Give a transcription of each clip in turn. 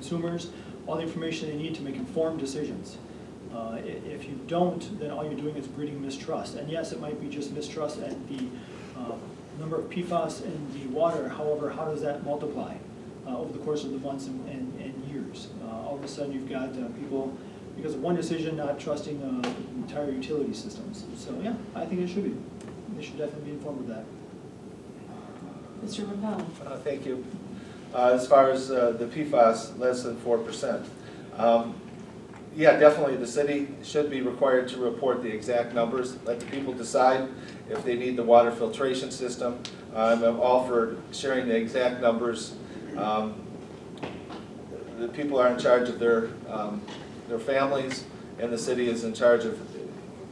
consumers all the information they need to make informed decisions. If you don't, then all you're doing is breeding mistrust. And yes, it might be just mistrust at the number of PFAS in the water. However, how does that multiply over the course of the months and years? All of a sudden you've got people, because of one decision, not trusting entire utility systems. So yeah, I think it should be. They should definitely be informed of that. Mr. Rappel. Thank you. As far as the PFAS, less than 4%. Yeah, definitely the city should be required to report the exact numbers. Let the people decide if they need the water filtration system. I'm all for sharing the exact numbers. The people are in charge of their families, and the city is in charge of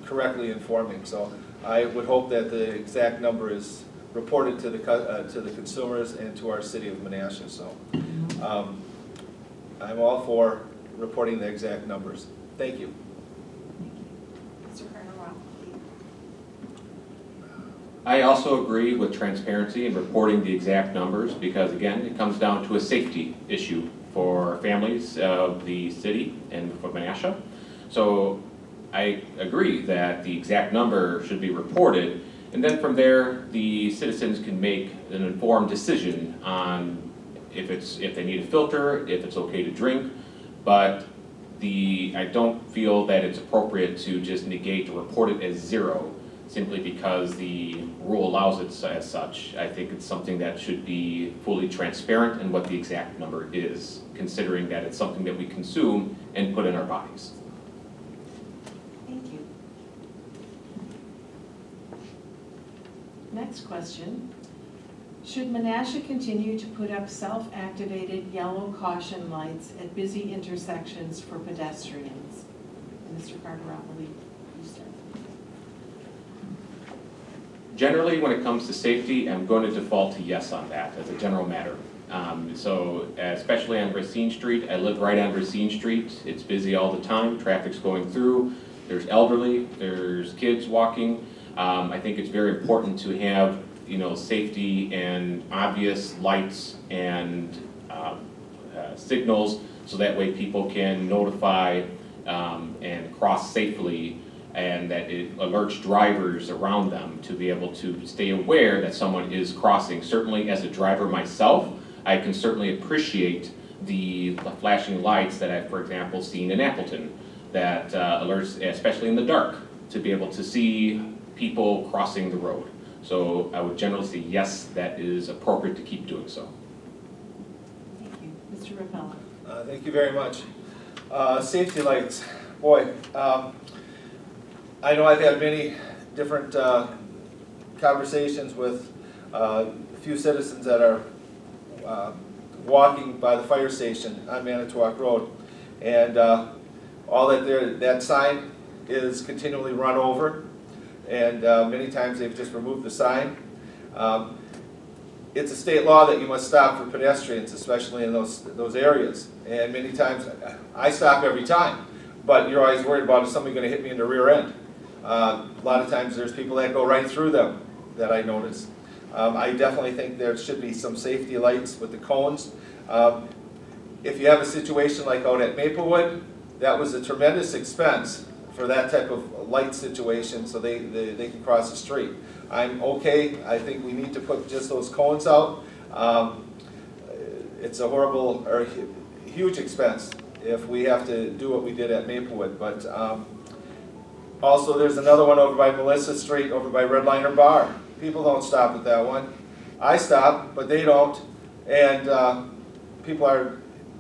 correctly informing. So I would hope that the exact number is reported to the consumers and to our city of Menasha. So I'm all for reporting the exact numbers. Thank you. Mr. Carter. I also agree with transparency and reporting the exact numbers because, again, it comes down to a safety issue for families of the city and for Menasha. So I agree that the exact number should be reported, and then from there, the citizens can make an informed decision on if they need a filter, if it's okay to drink. But I don't feel that it's appropriate to just negate or report it as zero simply because the rule allows it as such. I think it's something that should be fully transparent in what the exact number is, considering that it's something that we consume and put in our bodies. Thank you. Next question. Should Menasha continue to put up self-activated yellow caution lights at busy intersections for pedestrians? And Mr. Carter, I believe you start. Generally, when it comes to safety, I'm going to default to yes on that as a general matter. So especially on Racine Street, I live right on Racine Street. It's busy all the time, traffic's going through, there's elderly, there's kids walking. I think it's very important to have safety and obvious lights and signals so that way people can notify and cross safely, and that it alerts drivers around them to be able to stay aware that someone is crossing. Certainly as a driver myself, I can certainly appreciate the flashing lights that I've, for example, seen in Appleton that alerts, especially in the dark, to be able to see people crossing the road. So I would generally say yes, that is appropriate to keep doing so. Thank you. Mr. Rappel. Thank you very much. Safety lights, boy. I know I've had many different conversations with a few citizens that are walking by the fire station on Manitowoc Road, and all that sign is continually run over, and many times they've just removed the sign. It's a state law that you must stop for pedestrians, especially in those areas, and many times I stop every time, but you're always worried about, is somebody going to hit me in the rear end? A lot of times there's people that go right through them that I notice. I definitely think there should be some safety lights with the cones. If you have a situation like out at Maplewood, that was a tremendous expense for that type of light situation so they can cross the street. I'm okay. I think we need to put just those cones out. It's a horrible or huge expense if we have to do what we did at Maplewood. But also there's another one over by Melissa Street, over by Redliner Bar. People don't stop at that one. I stop, but they don't. And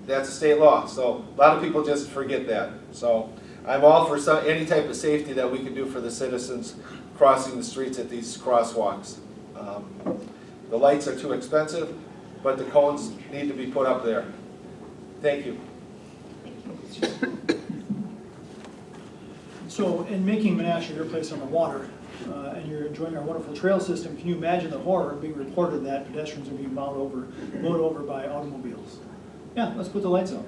that's a state law. So a lot of people just forget that. So I'm all for any type of safety that we can do for the citizens crossing the streets at these crosswalks. The lights are too expensive, but the cones need to be put up there. Thank you. So in making Menasha your place on the water, and you're enjoying our wonderful trail system, can you imagine the horror being reported that pedestrians are being mowed over by automobiles? Yeah, let's put the lights up.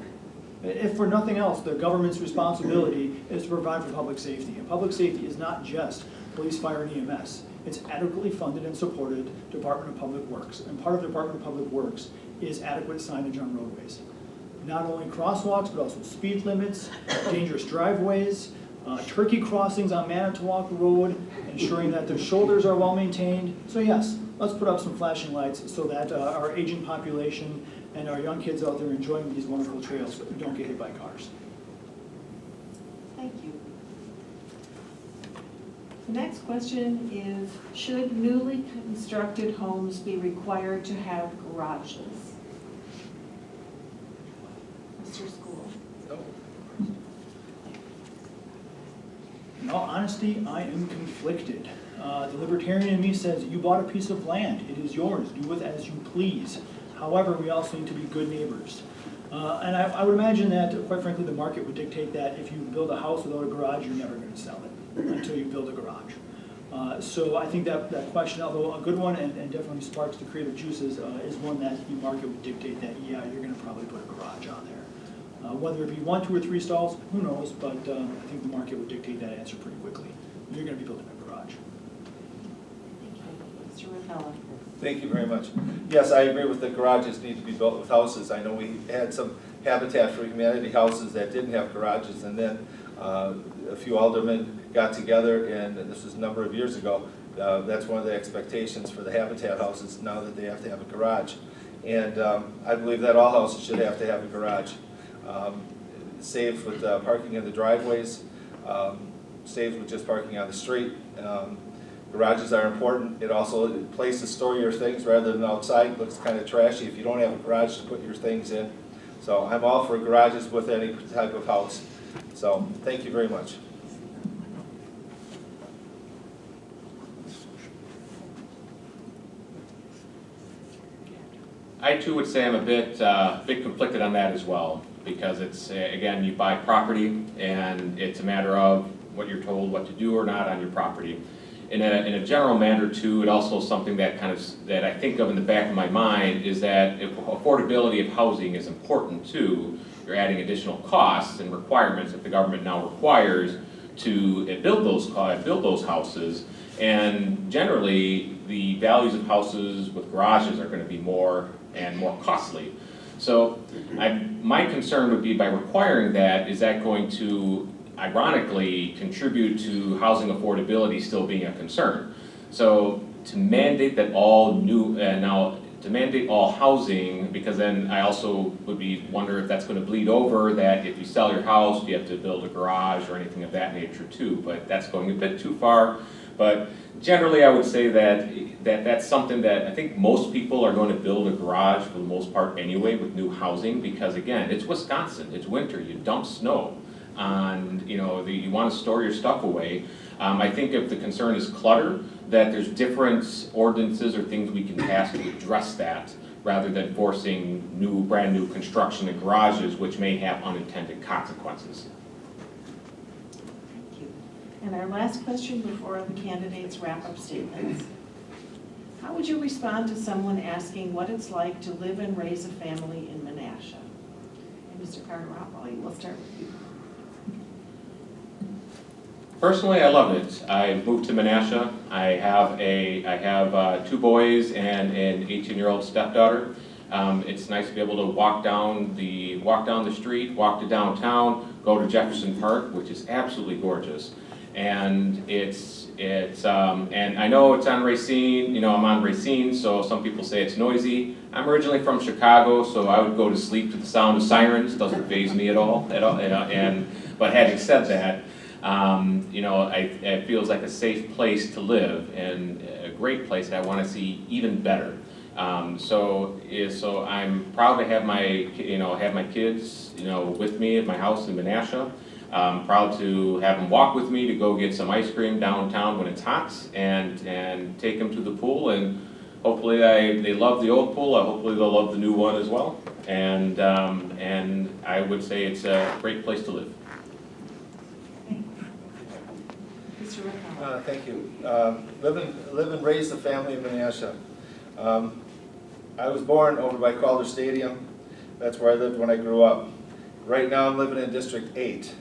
If for nothing else, the government's responsibility is to provide for public safety. And public safety is not just police, fire, and EMS. It's adequately funded and supported Department of Public Works. And part of the Department of Public Works is adequate signage on roadways. not only crosswalks, but also speed limits, dangerous driveways, turkey crossings on Manitowoc Road, ensuring that the shoulders are well maintained. So yes, let's put up some flashing lights so that our aging population and our young kids out there enjoying these wonderful trails don't get hit by cars. Thank you. The next question is, should newly constructed homes be required to have garages? Mr. School. In all honesty, I am conflicted. The libertarian in me says, you bought a piece of land, it is yours, do with it as you please. However, we also need to be good neighbors. And I would imagine that, quite frankly, the market would dictate that if you build a house without a garage, you're never going to sell it until you build a garage. So I think that question, although a good one and definitely sparks the creative juices, is one that the market would dictate that, yeah, you're going to probably put a garage on there. Whether it be 1, 2, or 3 stalls, who knows, but I think the market would dictate that answer pretty quickly. You're going to be building a garage. Mr. Rotella. Thank you very much. Yes, I agree with the garages need to be built with houses. I know we had some Habitat for Humanity houses that didn't have garages, and then a few aldermen got together, and this was a number of years ago. That's one of the expectations for the Habitat houses now that they have to have a garage. And I believe that all houses should have to have a garage. Saves with parking in the driveways, saves with just parking on the street. Garages are important. It also a place to store your things rather than outside. It looks kind of trashy if you don't have a garage to put your things in. So I'm all for garages with any type of house. So thank you very much. I too would say I'm a bit conflicted on that as well, because it's, again, you buy property and it's a matter of what you're told what to do or not on your property. In a general manner too, it also is something that that I think of in the back of my mind is that if affordability of housing is important too, you're adding additional costs and requirements that the government now requires to build those houses. And generally, the values of houses with garages are going to be more and more costly. So my concern would be by requiring that, is that going to ironically contribute to housing affordability still being a concern? So to mandate that all to mandate all housing, because then I also would wonder if that's going to bleed over, that if you sell your house, you have to build a garage or anything of that nature too, but that's going a bit too far. But generally, I would say that's something that I think most people are going to build a garage for the most part anyway with new housing, because again, it's Wisconsin, it's winter, you dump snow, and you want to store your stuff away. I think if the concern is clutter, that there's different ordinances or things we can pass to address that, rather than forcing brand new construction of garages, which may have unintended consequences. And our last question before the candidates' wrap-up statements. How would you respond to someone asking what it's like to live and raise a family in Menasha? And Mr. Carter-Roppoli, we'll start with you. Personally, I love it. I moved to Menasha. I have 2 boys and an 18-year-old stepdaughter. It's nice to be able to walk down the street, walk to downtown, go to Jefferson Park, which is absolutely gorgeous. And and I know it's on Racine, I'm on Racine, so some people say it's noisy. I'm originally from Chicago, so I would go to sleep to the sound of sirens. Doesn't faze me at all. But having said that, it feels like a safe place to live and a great place that I want to see even better. So I'm proud to have my kids, with me at my house in Menasha. I'm proud to have them walk with me to go get some ice cream downtown when it's hot, and take them to the pool, and hopefully they love the old pool. Hopefully they'll love the new one as well. And I would say it's a great place to live. Mr. Rickman. Thank you. Live and raise a family in Menasha. I was born over by Calder Stadium. That's where I lived when I grew up. Right now I'm living in District 8.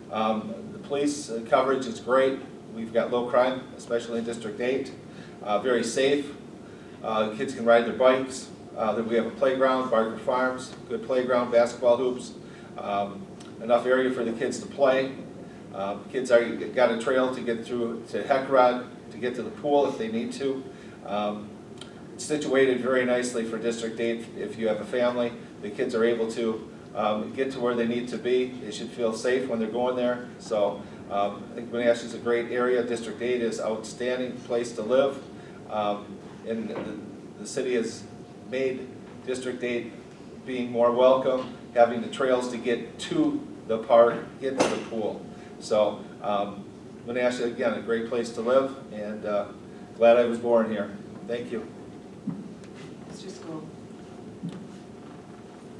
The police coverage is great. We've got low crime, especially in District 8. Very safe. Kids can ride their bikes. that we have a playground, Barker Farms, good playground, basketball hoops, enough area for the kids to play. Kids got a trail to get through to Heckrod, to get to the pool if they need to. It's situated very nicely for District 8. If you have a family, the kids are able to get to where they need to be. They should feel safe when they're going there. So I think Menasha is a great area. District 8 is an outstanding place to live. And the city has made District 8 being more welcome, having the trails to get to the park, get to the pool. So Menasha, again, a great place to live, and glad I was born here. Thank you. Mr. School.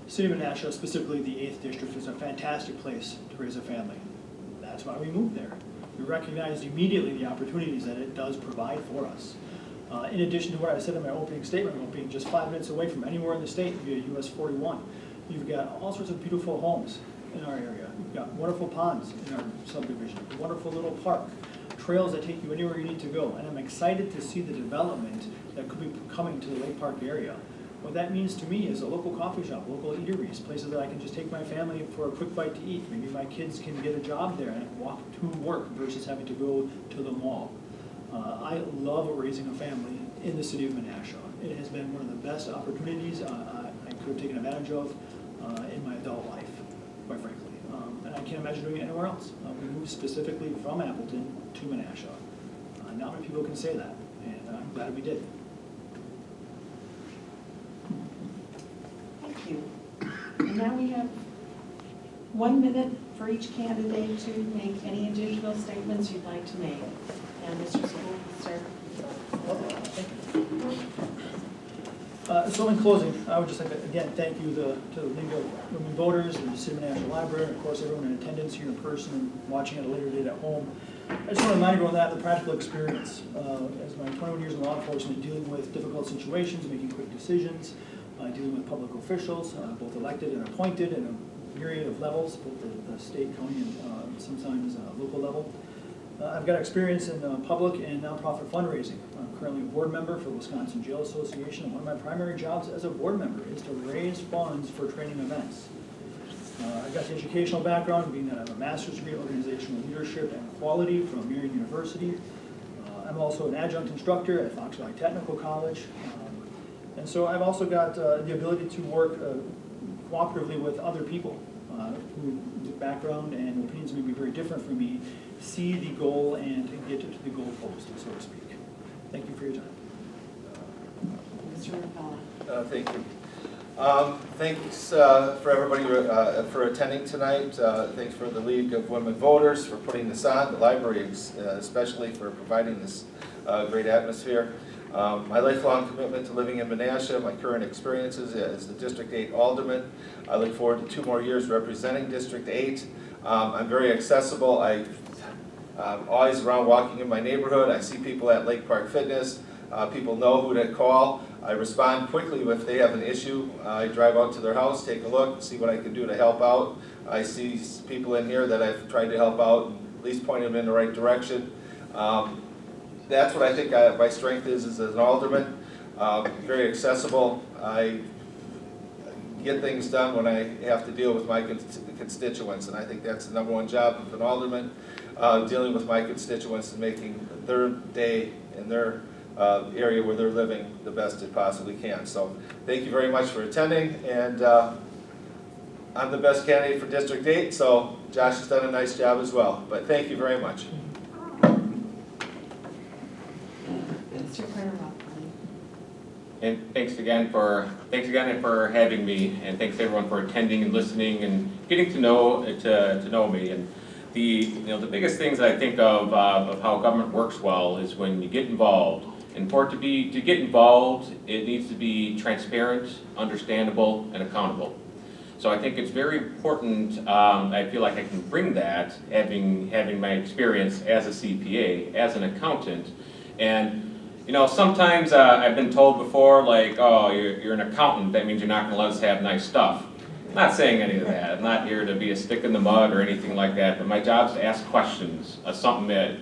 City of Menasha, specifically the 8th District, is a fantastic place to raise a family. That's why we moved there. We recognized immediately the opportunities that it does provide for us. In addition to what I said in my opening statement about being just 5 minutes away from anywhere in the state via US 41, you've got all sorts of beautiful homes in our area. You've got wonderful ponds in our subdivision, a wonderful little park, trails that take you anywhere you need to go. And I'm excited to see the development that could be coming to the Lake Park area. What that means to me is a local coffee shop, local eateries, places that I can just take my family for a quick bite to eat. Maybe my kids can get a job there and walk to work versus having to go to the mall. I love raising a family in the city of Menasha. It has been one of the best opportunities I could have taken advantage of in my adult life, quite frankly. And I can't imagine doing it anywhere else. We moved specifically from Appleton to Menasha. Not many people can say that, and I'm glad we did. Thank you. And now we have 1 minute for each candidate to make any additional statements you'd like to make. And Mr. School, start. So in closing, I would just like to, again, thank you to the League of Women Voters, and the City of Menasha Library, and of course everyone in attendance here in person and watching at a later date at home. I just want to remind everyone that the practical experience, as my 21 years in law enforcement, dealing with difficult situations, making quick decisions, dealing with public officials, both elected and appointed, in a myriad of levels, both the state, county, and sometimes local level. I've got experience in public and nonprofit fundraising. I'm currently a board member for the Wisconsin Jail Association, and one of my primary jobs as a board member is to raise funds for training events. I've got the educational background, being that I have a master's degree in organizational leadership and quality from Merion University. I'm also an adjunct instructor at Fox Valley Technical College. And so I've also got the ability to work cooperatively with other people who background and opinions may be very different from me, see the goal and get to the goal post, so to speak. Thank you for your time. Mr. Rapella. Thank you. Thanks for everybody for attending tonight. Thanks for the League of Women Voters for putting this on, the library especially for providing this great atmosphere. My lifelong commitment to living in Menasha, my current experiences as the District 8 Alderman. I look forward to 2 more years representing District 8. I'm very accessible. I'm always around walking in my neighborhood. I see people at Lake Park Fitness. People know who to call. I respond quickly if they have an issue. I drive out to their house, take a look, see what I can do to help out. I see people in here that I've tried to help out and at least point them in the right direction. That's what I think my strength is as an alderman. Very accessible. I get things done when I have to deal with my constituents, and I think that's the #1 job of an alderman, dealing with my constituents and making their day in their area where they're living the best it possibly can. So thank you very much for attending, and I'm the best candidate for District 8, so Josh has done a nice job as well, but thank you very much. Mr. Carter. And thanks again for having me, and thanks everyone for attending and listening and getting to know me. And the biggest things I think of how government works well is when you get involved. And for it to get involved, it needs to be transparent, understandable, and accountable. So I think it's very important. I feel like I can bring that, having my experience as a CPA, as an accountant, and sometimes I've been told before, like, oh, you're an accountant, that means you're not going to let us have nice stuff. I'm not saying any of that. I'm not here to be a stick in the mud or anything like that, but my job is to ask questions, something that,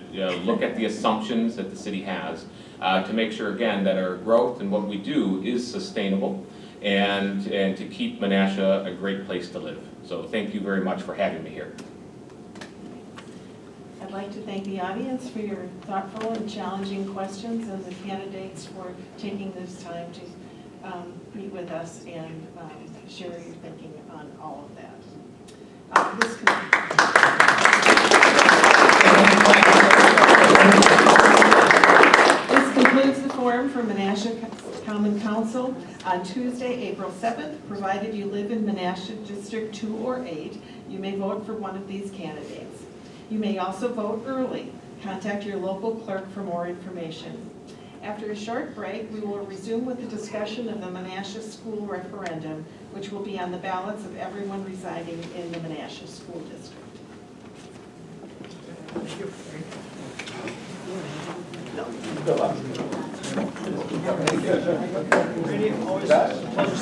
look at the assumptions that the city has, to make sure, again, that our growth and what we do is sustainable. and to keep Menasha a great place to live. So thank you very much for having me here. I'd like to thank the audience for your thoughtful and challenging questions, and the candidates for taking this time to meet with us and share your thinking on all of that. This concludes the forum for Menasha Common Council on Tuesday, April 7th. Provided you live in Menasha District 2 or 8, you may vote for one of these candidates. You may also vote early. Contact your local clerk for more information. After a short break, we will resume with the discussion of the Menasha School referendum, which will be on the ballots of everyone residing in the Menasha School District. Randy, always a pleasure.